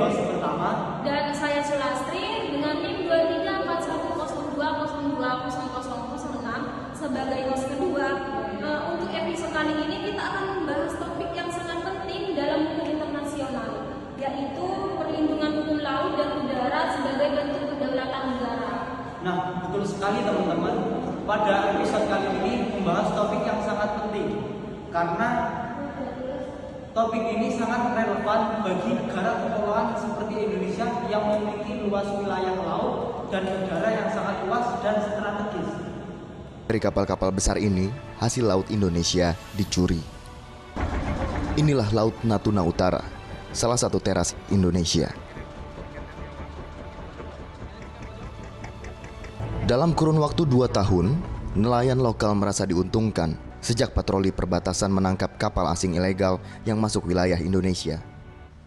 host pertama. Dan saya Sulastri dengan NIM 234102020006 sebagai host kedua. Untuk episode kali ini kita akan membahas topik yang sangat penting dalam hukum internasional, yaitu perlindungan hukum laut dan udara sebagai bentuk kedaulatan negara. Nah, betul sekali teman-teman. Pada episode kali ini membahas topik yang sangat penting karena topik ini sangat relevan bagi negara kepulauan seperti Indonesia yang memiliki luas wilayah laut dan udara yang sangat luas dan strategis. Dari kapal-kapal besar ini, hasil laut Indonesia dicuri. Inilah Laut Natuna Utara, salah satu teras Indonesia. Dalam kurun waktu 2 tahun, nelayan lokal merasa diuntungkan sejak patroli perbatasan menangkap kapal asing ilegal yang masuk wilayah Indonesia.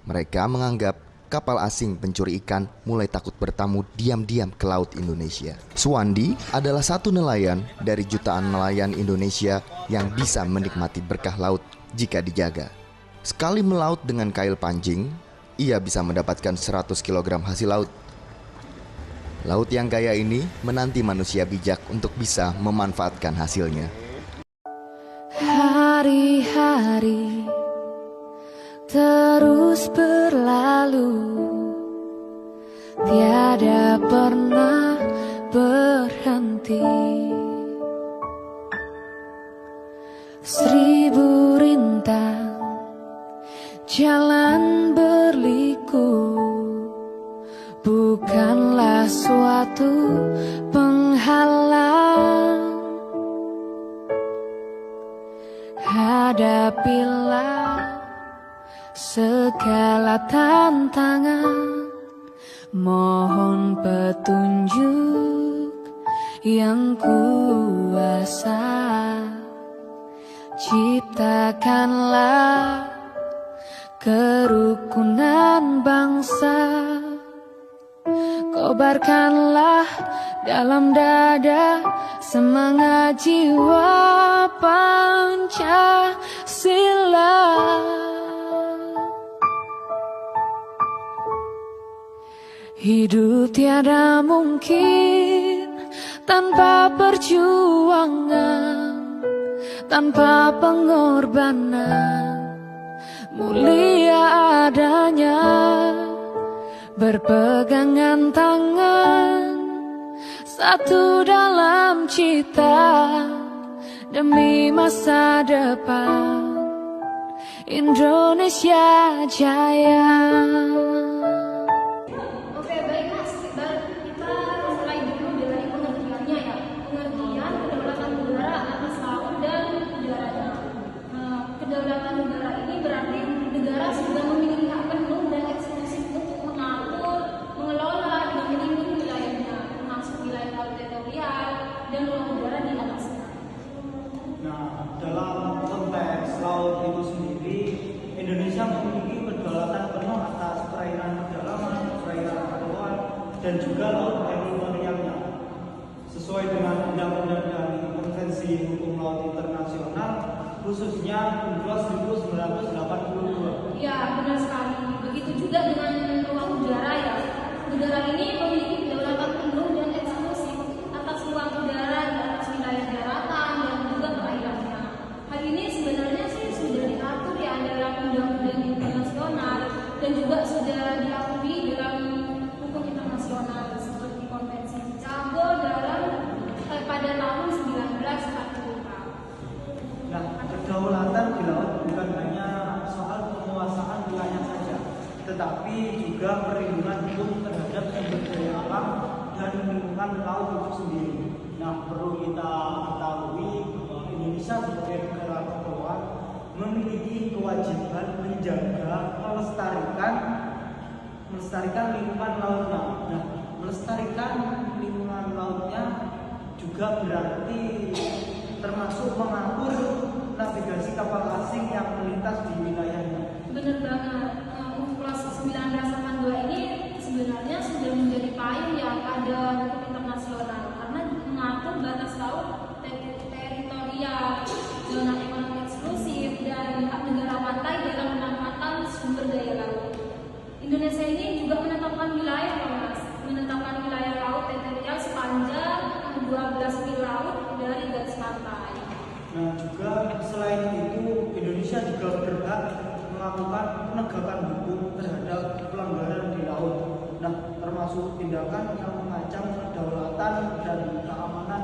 Mereka menganggap kapal asing pencuri ikan mulai takut bertamu diam-diam ke laut Indonesia. Suwandi adalah satu nelayan dari jutaan nelayan Indonesia yang bisa menikmati berkah laut jika dijaga. Sekali melaut dengan kail pancing, ia bisa mendapatkan 100 kg hasil laut. Laut yang kaya ini menanti manusia bijak untuk bisa memanfaatkan hasilnya. Hari-hari terus berlalu, tiada pernah berhenti. 1000 rintang jalan berliku, bukanlah suatu penghalang. Hadapilah segala tantangan, mohon petunjuk yang kuasa. Ciptakanlah kerukunan bangsa, kobarkanlah dalam dada semangat jiwa Pancasila. Hidup tiada mungkin tanpa perjuangan, tanpa pengorbanan. Mulia adanya berpegangan tangan, satu dalam cita demi masa depan Indonesia Jaya. Oke, baik Mas, kita mulai dulu dari pengertiannya ya. Pengertian kedaulatan udara atas laut dan udaranya. Kedaulatan udara ini berarti negara sudah memiliki hak penuh dan eksklusif untuk mengatur, mengelola, dan melindungi wilayahnya, termasuk wilayah laut teritorial dan ruang udara di atasnya. Nah, dalam konteks laut itu sendiri, Indonesia memiliki kedaulatan penuh atas perairan pedalaman, perairan kepulauan, dan juga laut teritorialnya. Sesuai dengan undang-undang dan konvensi hukum laut internasional, khususnya UNCLOS 1982. Ya, benar sekali. Begitu juga dengan ruang udara ya. Udara ini memiliki kedaulatan penuh dan eksklusif atas ruang udara di atas wilayah daratan dan juga perairannya. Hal ini sebenarnya sih sudah diatur ya dalam undang-undang internasional dan juga sudah diakui dalam hukum internasional seperti Konvensi Chicago pada tahun 1945. Nah, kedaulatan di laut bukan hanya soal penguasaan wilayah saja, tetapi juga perlindungan hukum terhadap sumber daya alam dan lingkungan laut itu sendiri. Nah, perlu kita ketahui bahwa Indonesia sebagai negara kepulauan memiliki kewajiban menjaga, melestarikan lingkungan lautnya. Nah, melestarikan lingkungan lautnya juga berarti termasuk mengatur navigasi kapal asing yang melintas di wilayahnya. Benar banget. UNCLOS 1982 ini sebenarnya sudah menjadi payung ya pada hukum internasional karena mengatur batas laut teritorial, zona ekonomi eksklusif, dan hak negara pantai dalam pemanfaatan sumber daya laut. Indonesia ini juga menetapkan wilayah laut teritorial sepanjang 12 mil laut dari garis pantai. Nah, juga selain itu Indonesia juga berhak melakukan penegakan hukum terhadap pelanggaran di laut. Nah, termasuk tindakan yang mengancam kedaulatan dan keamanan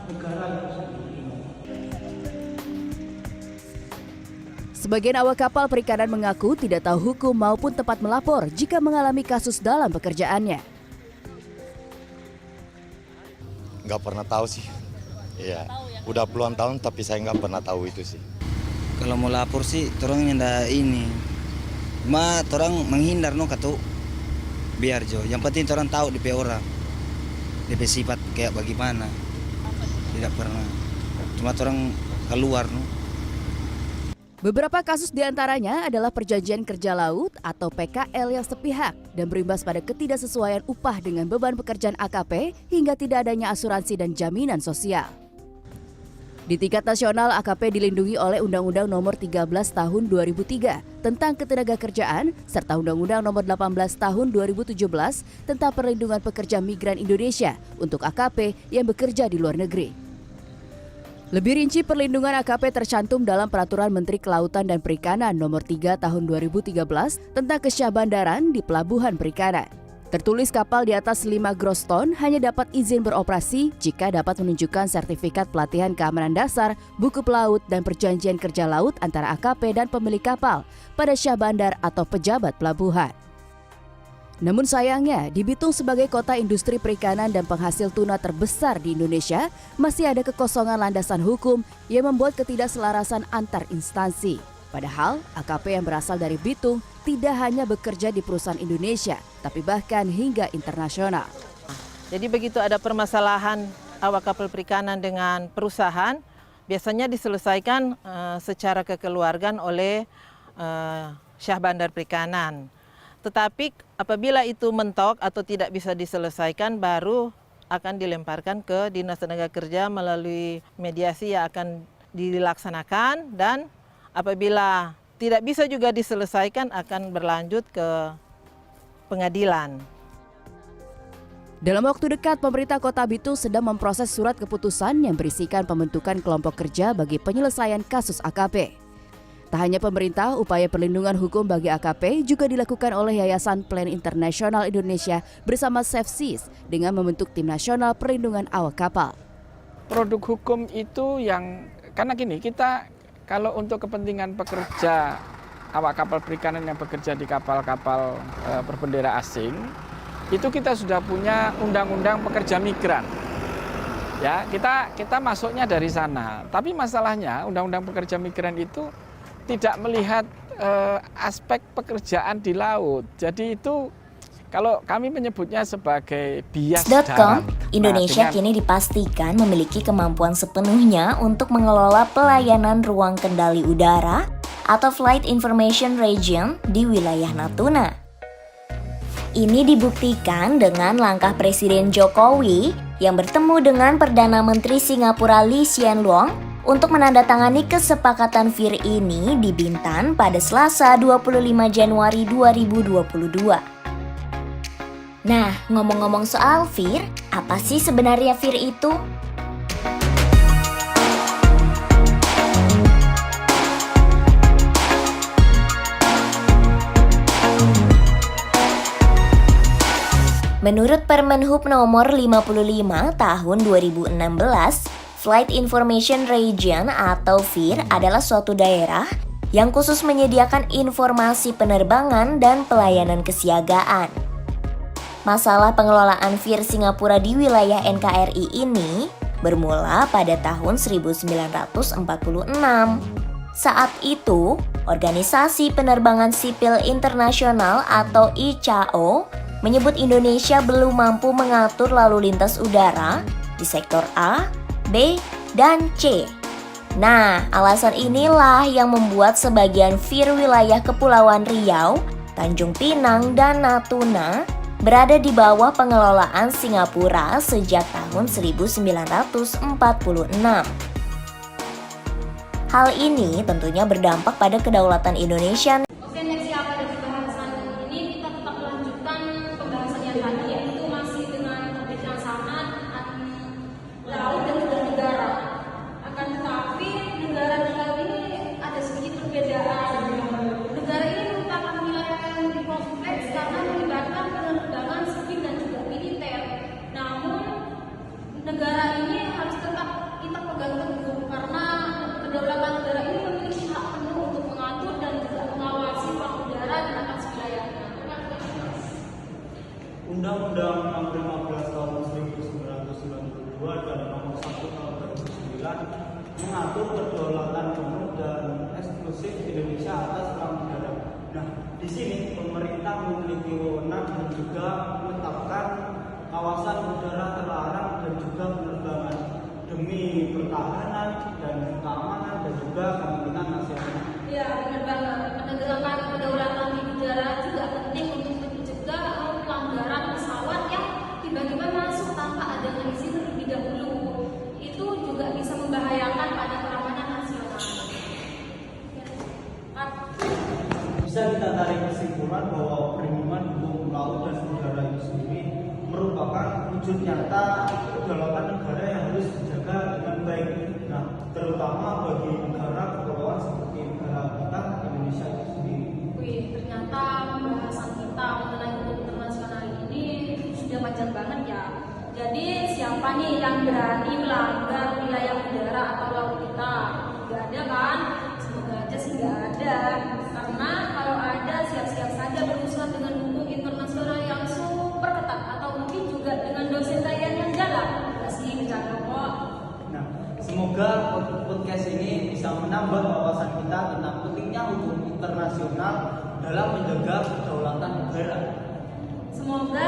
negara itu sendiri. Sebagian awak kapal perikanan mengaku tidak tahu hukum maupun tempat melapor jika mengalami kasus dalam pekerjaannya. Nggak pernah tahu sih. Iya, udah puluhan tahun tapi saya nggak pernah tahu itu sih. Kalau mau lapor sih, orang nyenda ini. Cuma orang menghindar no katu. Biar jo. Yang penting orang tahu DP orang. DP sifat kayak bagaimana. Tidak pernah. Cuma orang keluar no. Beberapa kasus diantaranya adalah perjanjian kerja laut atau PKL yang sepihak dan berimbas pada ketidaksesuaian upah dengan beban pekerjaan AKP hingga tidak adanya asuransi dan jaminan sosial. Di tingkat nasional, AKP dilindungi oleh Undang-Undang Nomor 13 Tahun 2003 tentang Ketenagakerjaan serta Undang-Undang Nomor 18 Tahun 2017 tentang Perlindungan Pekerja Migran Indonesia untuk AKP yang bekerja di luar negeri. Lebih rinci perlindungan AKP tercantum dalam Peraturan Menteri Kelautan dan Perikanan Nomor 3 Tahun 2013 tentang kesyahbandaran di pelabuhan perikanan. Tertulis kapal di atas 5 gross ton hanya dapat izin beroperasi jika dapat menunjukkan sertifikat pelatihan keamanan dasar, buku pelaut, dan perjanjian kerja laut antara AKP dan pemilik kapal pada syahbandar atau pejabat pelabuhan. Namun sayangnya, di Bitung sebagai kota industri perikanan dan penghasil tuna terbesar di Indonesia, masih ada kekosongan landasan hukum yang membuat ketidakselarasan antar instansi. Padahal, AKP yang berasal dari Bitung tidak hanya bekerja di perusahaan Indonesia, tapi bahkan hingga internasional. Jadi begitu ada permasalahan awak kapal perikanan dengan perusahaan, biasanya diselesaikan secara kekeluargaan oleh syahbandar perikanan. Tetapi apabila itu mentok atau tidak bisa diselesaikan, baru akan dilemparkan ke Dinas Tenaga Kerja melalui mediasi yang akan dilaksanakan, dan apabila tidak bisa juga diselesaikan akan berlanjut ke pengadilan. Dalam waktu dekat, pemerintah Kota Bitung sedang memproses surat keputusan yang berisikan pembentukan kelompok kerja bagi penyelesaian kasus AKP. Tak hanya pemerintah, upaya perlindungan hukum bagi AKP juga dilakukan oleh Yayasan Plan Internasional Indonesia bersama SafeSeas dengan membentuk Tim Nasional Perlindungan Awak Kapal. Produk hukum itu yang, karena gini, kita kalau untuk kepentingan pekerja awak kapal perikanan yang bekerja di kapal-kapal berbendera asing, itu kita sudah punya undang-undang pekerja migran. Ya, kita masuknya dari sana. Tapi masalahnya undang-undang pekerja migran itu tidak melihat aspek pekerjaan di laut. Jadi itu kalau kami menyebutnya sebagai bias darat. Indonesia kini dipastikan memiliki kemampuan sepenuhnya untuk mengelola pelayanan ruang kendali udara atau Flight Information Region di wilayah Natuna. Ini dibuktikan dengan langkah Presiden Jokowi yang bertemu dengan Perdana Menteri Singapura Lee Hsien Loong untuk menandatangani kesepakatan FIR ini di Bintan pada Selasa 25 Januari 2022. Nah, ngomong-ngomong soal FIR, apa sih sebenarnya FIR itu? Menurut Permenhub nomor 55 tahun 2016, Flight Information Region atau FIR adalah suatu daerah yang khusus menyediakan informasi penerbangan dan pelayanan kesiagaan. Masalah pengelolaan FIR Singapura di wilayah NKRI ini bermula pada tahun 1946. Saat itu, Organisasi Penerbangan Sipil Internasional atau ICAO menyebut Indonesia belum mampu mengatur lalu lintas udara di sektor A, B, dan C. Nah, alasan inilah yang membuat sebagian FIR wilayah Kepulauan Riau, Tanjung Pinang, dan Natuna berada di bawah pengelolaan Singapura sejak tahun 1946. Hal ini tentunya berdampak pada kedaulatan Indonesia. Oke, next apa dari bahasan ini kita tetap yang tadi, yaitu masih dengan topik yang sama, laut dan juga negara. Akan tetapi negara ini ada sedikit perbedaan. Negara ini merupakan wilayah yang lebih kompleks karena melibatkan penerbangan sipil dan juga militer. Namun negara ini harus tetap kita pegang teguh karena kedaulatan negara ini memiliki hak penuh untuk mengatur dan juga mengawasi ruang udara di atas wilayahnya. Undang-Undang Nomor 15 Tahun 1992 dan Nomor 1 Tahun 2009 mengatur kedaulatan penuh dan eksklusif Indonesia atas ruang udara. Nah, di sini pemerintah memiliki wewenang dan juga menetapkan kawasan udara terlarang dan juga penerbangan demi pertahanan dan keamanan dan juga kepentingan nasional. Ya, benar banget. Penegakan kedaulatan di udara juga penting untuk mencegah pelanggaran pesawat yang tiba-tiba masuk tanpa adanya izin terlebih dahulu. Itu juga bisa membahayakan pada keamanan nasional. Bisa kita tarik kesimpulan bahwa perlindungan hukum laut dan udara itu sendiri merupakan wujud nyata kedaulatan negara yang harus dijaga dengan baik. Nah, terutama bagi negara kepulauan seperti negara kita Indonesia itu sendiri. Wih, ternyata pembahasan kita mengenai hukum internasional ini sudah panjang banget ya. Jadi siapa nih yang berani melanggar wilayah udara atau laut kita? Gak ada kan? Semoga aja sih gak ada. Karena kalau ada siap-siap saja berurusan dengan hukum internasional yang super ketat atau mungkin juga dengan dosen kalian yang galak. Gak sih, bercanda kok. Nah, semoga podcast ini bisa menambah wawasan kita tentang pentingnya hukum internasional dalam menjaga kedaulatan negara. Semoga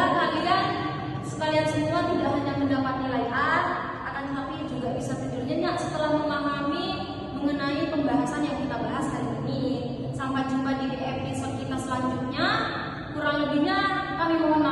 kalian semua tidak hanya mendapat nilai A, akan tetapi juga bisa tidur nyenyak setelah memahami mengenai pembahasan yang kita bahas hari ini. Sampai jumpa di episode kita selanjutnya. Kurang lebihnya kami mohon